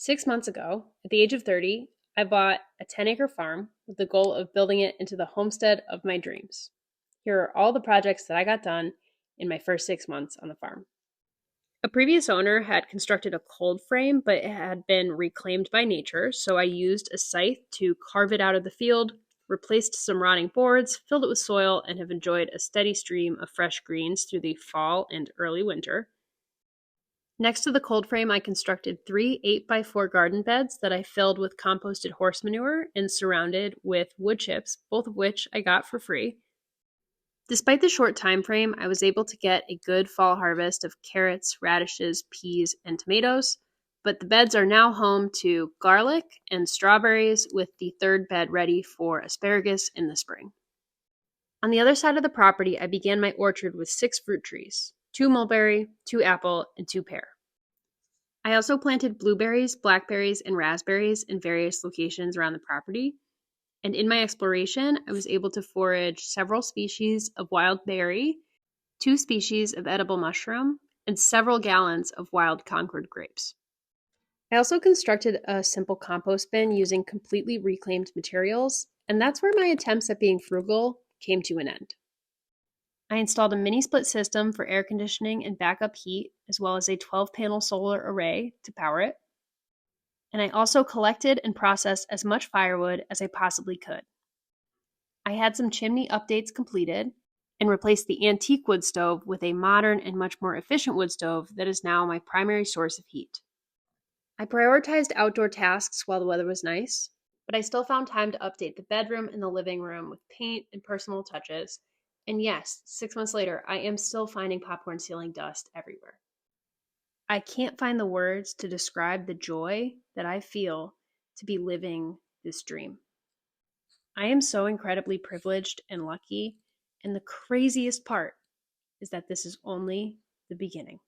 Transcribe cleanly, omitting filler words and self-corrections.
6 months ago, at the age of 30, I bought a 10-acre farm with the goal of building it into the homestead of my dreams. Here are all the projects that I got done in my first 6 months on the farm. A previous owner had constructed a cold frame, but it had been reclaimed by nature, so I used a scythe to carve it out of the field, replaced some rotting boards, filled it with soil, and have enjoyed a steady stream of fresh greens through the fall and early winter. Next to the cold frame, I constructed 3 8x4 garden beds that I filled with composted horse manure and surrounded with wood chips, both of which I got for free. Despite the short time frame, I was able to get a good fall harvest of carrots, radishes, peas, and tomatoes, but the beds are now home to garlic and strawberries, with the third bed ready for asparagus in the spring. On the other side of the property, I began my orchard with 6 fruit trees, 2 mulberry, 2 apple, and 2 pear. I also planted blueberries, blackberries, and raspberries in various locations around the property. And in my exploration, I was able to forage several species of wild berry, 2 species of edible mushroom, and several gallons of wild Concord grapes. I also constructed a simple compost bin using completely reclaimed materials, and that's where my attempts at being frugal came to an end. I installed a mini split system for air conditioning and backup heat, as well as a 12-panel solar array to power it. And I also collected and processed as much firewood as I possibly could. I had some chimney updates completed and replaced the antique wood stove with a modern and much more efficient wood stove that is now my primary source of heat. I prioritized outdoor tasks while the weather was nice, but I still found time to update the bedroom and the living room with paint and personal touches. And yes, 6 months later, I am still finding popcorn ceiling dust everywhere. I can't find the words to describe the joy that I feel to be living this dream. I am so incredibly privileged and lucky, and the craziest part is that this is only the beginning.